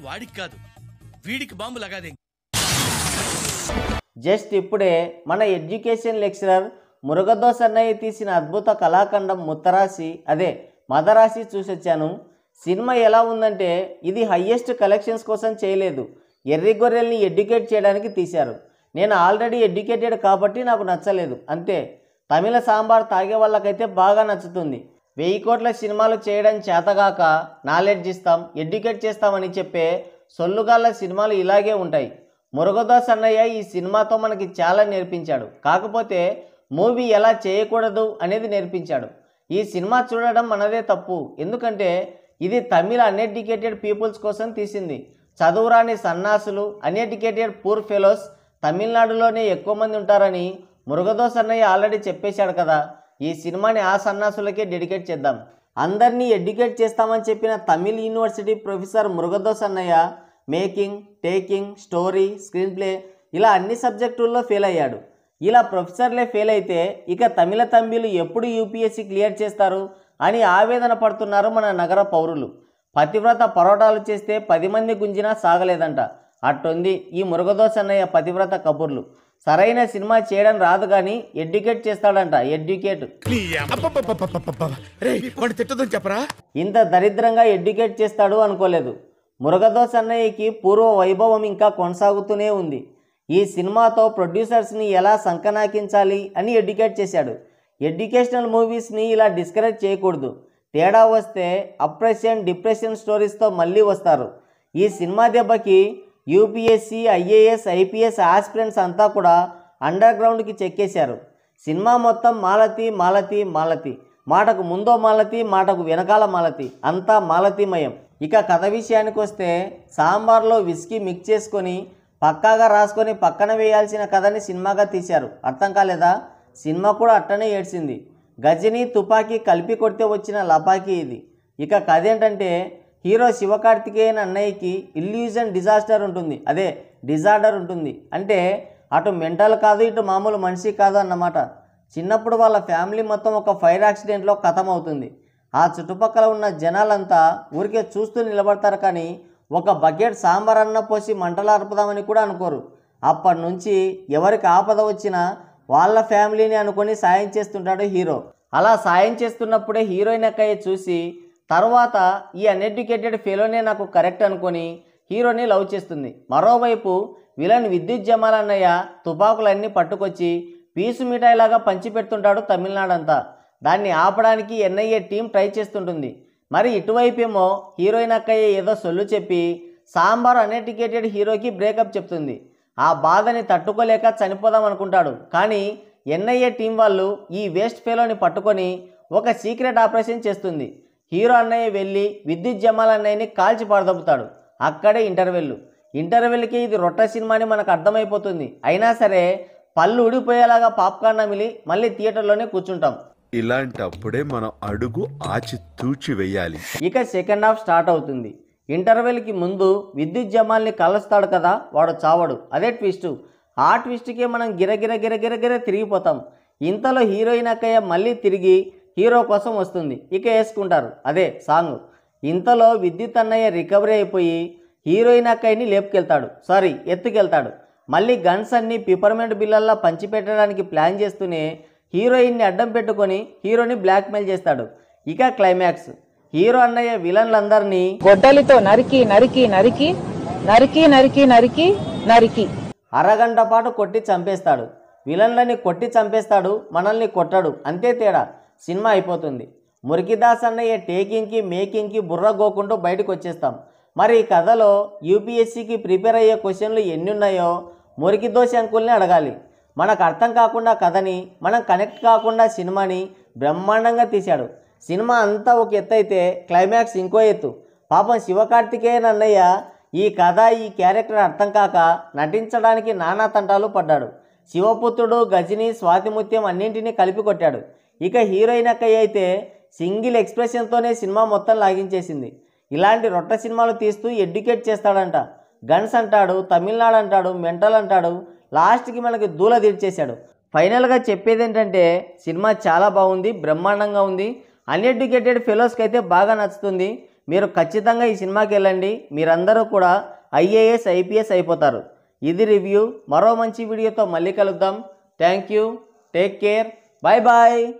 వాడికి కాదు వీడికి బాంబు లగాదే. జస్ట్ ఇప్పుడే మన ఎడ్యుకేషన్ లెక్చరర్ మురుగదోస్ అన్నయ్య తీసిన అద్భుత కళాఖండం ముత్తరాశి అదే మదరాశి చూసొచ్చాను. సినిమా ఎలా ఉందంటే ఇది హయ్యెస్ట్ కలెక్షన్స్ కోసం చేయలేదు, ఎర్రి గొర్రెల్ని ఎడ్యుకేట్ చేయడానికి తీశారు. నేను ఆల్రెడీ ఎడ్యుకేటెడ్ కాబట్టి నాకు నచ్చలేదు అంతే. తమిళ సాంబార్ తాగే వాళ్ళకైతే బాగా నచ్చుతుంది. 1000 కోట్ల సినిమాలు చేయడం చేతగాక నాలెడ్జ్ ఇస్తాం ఎడ్యుకేట్ చేస్తామని చెప్పే సొల్లుగాళ్ళ సినిమాలు ఇలాగే ఉంటాయి. మురుగదోస్ అన్నయ్య ఈ సినిమాతో మనకి చాలా నేర్పించాడు. కాకపోతే మూవీ ఎలా చేయకూడదు అనేది నేర్పించాడు. ఈ సినిమా చూడడం మనదే తప్పు, ఎందుకంటే ఇది తమిళ అన్ఎడ్యుకేటెడ్ పీపుల్స్ కోసం తీసింది. చదువురాని సన్నాసులు అన్ఎడ్యుకేటెడ్ పూర్ ఫెలోస్ తమిళనాడులోనే ఎక్కువ మంది ఉంటారని మురుగదోస్ అన్నయ్య ఆల్రెడీ చెప్పేశాడు కదా. ఈ సినిమాని ఆ సన్నాసులకే డెడికేట్ చేద్దాం. అందరినీ ఎడ్యుకేట్ చేస్తామని చెప్పిన తమిళ్ యూనివర్సిటీ ప్రొఫెసర్ మురుగదోస్ అన్నయ్య making, taking, story, screen play ఇలా అన్ని సబ్జెక్టుల్లో ఫెయిల్ అయ్యాడు. ఇలా ప్రొఫెసర్లే ఫెయిల్ అయితే ఇక తమిళ తంబిలు ఎప్పుడు యూపీఎస్సీ క్లియర్ చేస్తారు అని ఆవేదన పడుతున్నారు మన నగర పౌరులు. పతివ్రత పరోటాలు చేస్తే 10 మంది గుంజినా సాగలేదంట. అట్టుంది ఈ మురుగదోస్ అన్నయ్య పతివ్రత కబుర్లు. సరైన సినిమా చేయడం రాదు కానీ ఎడ్యుకేట్ చేస్తాడంట. ఎడ్యుకేట్ ఇంత దరిద్రంగా ఎడ్యుకేట్ చేస్తాడు అనుకోలేదు. మురుగదోస్ అన్నయ్యకి పూర్వ వైభవం ఇంకా కొనసాగుతూనే ఉంది. ఈ సినిమాతో ప్రొడ్యూసర్స్ని ఎలా సంకనాకించాలి అని ఎడ్యుకేట్ చేశాడు. ఎడ్యుకేషనల్ మూవీస్ని ఇలా డిస్కరేజ్ చేయకూడదు. తేడా వస్తే అప్రెషన్, డిప్రెషన్ స్టోరీస్తో మళ్ళీ వస్తారు. ఈ సినిమా దెబ్బకి యూపీఎస్సీ, ఐఏఎస్, ఐపీఎస్ ఆస్పిరెంట్స్ అంతా కూడా అండర్ గ్రౌండ్కి చెక్కేశారు. సినిమా మొత్తం మాలతి మాలతి మాలతి, మాటకు ముందో మాలతి, మాటకు వెనకాల మాలతి, అంతా మాలతీమయం. ఇక కథ విషయానికి వస్తే సాంబార్లో విస్కీ మిక్స్ చేసుకొని పక్కాగా రాసుకొని పక్కన వేయాల్సిన కథని సినిమాగా తీశారు. అర్థం కాలేదా? సినిమా కూడా అట్టనే ఏడ్చింది. గజని తుపాకీ కలిపి కొడితే వచ్చిన లపాకీ ఇది. ఇక కథ ఏంటంటే హీరో శివకార్తికేయన్ అన్నయ్యకి ఇల్యూజన్ డిజాస్టర్ ఉంటుంది, అదే డిజార్డర్ ఉంటుంది. అంటే అటు మెంటల్ కాదు ఇటు మామూలు మనిషి కాదు అన్నమాట. చిన్నప్పుడు వాళ్ళ ఫ్యామిలీ మొత్తం ఒక ఫైర్ యాక్సిడెంట్లో ఖతమవుతుంది. ఆ చుట్టుపక్కల ఉన్న జనాలంతా ఊరికే చూస్తూ నిలబడతారు కానీ ఒక బకెట్ సాంబార్ అన్న పోసి మంటలు ఆర్పుదామని కూడా అనుకోరు. అప్పటి నుంచి ఎవరికి ఆపద వచ్చినా వాళ్ళ ఫ్యామిలీని అనుకొని సాయం చేస్తుంటాడు హీరో. అలా సాయం చేస్తున్నప్పుడే హీరోయిన్ అక్కయ్య చూసి తర్వాత ఈ అన్ఎడ్యుకేటెడ్ ఫెలోనే నాకు కరెక్ట్ అనుకొని హీరోని లవ్ చేస్తుంది. మరోవైపు విలన్ విద్యుత్ జమాల్ అన్నయ్య తుపాకులన్నీ పట్టుకొచ్చి పీసు మిఠాయిలాగా పంచిపెడుతుంటాడు తమిళనాడంతా. దాన్ని ఆపడానికి ఎన్ఐఏ టీం ట్రై చేస్తుంటుంది. మరి ఇటువైపేమో హీరోయిన్ అక్కయ్య ఏదో సొల్లు చెప్పి సాంబార్ అన్ఎడ్యుకేటెడ్ హీరోకి బ్రేకప్ చెప్తుంది. ఆ బాధని తట్టుకోలేక చనిపోదాం అనుకుంటాడు. కానీ ఎన్ఐఏ టీం వాళ్ళు ఈ వేస్ట్ ఫెలోని పట్టుకొని ఒక సీక్రెట్ ఆపరేషన్ చేస్తుంది. హీరో అన్నయ్య వెళ్ళి విద్యుత్ జమాల్ అన్నయ్యని కాల్చి పడదొబ్బుతాడు. అక్కడే ఇంటర్వెల్కి ఇది రొట్ట సినిమా అని మనకు అర్థమైపోతుంది. అయినా సరే పళ్ళు ఊడిపోయేలాగా పాప్కార్న్ నమిలి మళ్ళీ థియేటర్లోనే కూర్చుంటాం. ఇలాంటప్పుడే మనం అడుగు ఆచి తూచి వెయ్యాలి. ఇక సెకండ్ హాఫ్ స్టార్ట్ అవుతుంది. ఇంటర్వెల్కి ముందు విద్యుత్ జమాల్ని కలుస్తాడు కదా, వాడు చావడు. అదే ట్విస్ట్. ఆ ట్విస్ట్కే మనం గిరగిర తిరిగిపోతాం. ఇంతలో హీరోయిన్ అక్కయ్య మళ్ళీ తిరిగి హీరో కోసం వస్తుంది. ఇక వేసుకుంటారు, అదే సాంగ్. ఇంతలో విద్యుత్ అన్నయ్య రికవరీ అయిపోయి హీరోయిన్ అక్కయ్యని ఎత్తుకెళ్తాడు. మళ్ళీ గన్స్ అన్ని పిపర్మెంట్ బిల్లల్లా పంచిపెట్టడానికి ప్లాన్ చేస్తూనే హీరోయిన్ని అడ్డం పెట్టుకొని హీరోని బ్లాక్మెయిల్ చేస్తాడు. ఇక క్లైమాక్స్, హీరో అన్నయ్య విలన్లందరినీ గొడ్డలితో నరికి నరికి నరికి నరికి నరికి నరికి నరికి అరగంట పాటు కొట్టి చంపేస్తాడు. విలన్లని కొట్టి చంపేస్తాడు, మనల్ని కొట్టడు. అంతే తేడా. సినిమా అయిపోతుంది. మురికిదాస్ అన్నయ్య టేకింగ్కి మేకింగ్కి బుర్ర గోకుంటూ బయటకు వచ్చేస్తాం. మరి ఈ కథలో యూపీఎస్సీకి ప్రిపేర్ అయ్యే క్వశ్చన్లు ఎన్ని ఉన్నాయో మురికిదోషి అంకుల్ని అడగాలి. మనకు అర్థం కాకుండా కథని, మనం కనెక్ట్ కాకుండా సినిమాని బ్రహ్మాండంగా తీశాడు. సినిమా అంతా ఒక ఎత్తు అయితే క్లైమాక్స్ ఇంకో ఎత్తు. పాపం శివకార్తికేయన్ అన్నయ్య ఈ కథ, ఈ క్యారెక్టర్ అర్థం కాక నటించడానికి నానా తంటాలు పడ్డాడు. శివపుత్రుడు, గజని, స్వాతిముత్యం అన్నింటినీ కలిపి కొట్టాడు. ఇక హీరోయిన్ అక్కయ్య అయితే సింగిల్ ఎక్స్ప్రెషన్తోనే సినిమా మొత్తం లాగించేసింది. ఇలాంటి రొట్ట సినిమాలు తీస్తూ ఎడ్యుకేట్ చేస్తాడంట. గన్స్ అంటాడు, తమిళనాడు అంటాడు, మెంటల్ అంటాడు, లాస్ట్కి మనకి దూల తీర్చేశాడు. ఫైనల్గా చెప్పేది ఏంటంటే సినిమా చాలా బాగుంది, బ్రహ్మాండంగా ఉంది. అన్ఎడ్యుకేటెడ్ ఫెలోస్కి అయితే బాగా నచ్చుతుంది. మీరు ఖచ్చితంగా ఈ సినిమాకి వెళ్ళండి. మీరందరూ కూడా ఐఏఎస్ ఐపీఎస్ అయిపోతారు. ఇది రివ్యూ. మరో మంచి వీడియోతో మళ్ళీ కలుద్దాం. Thank you. Take care. Bye bye.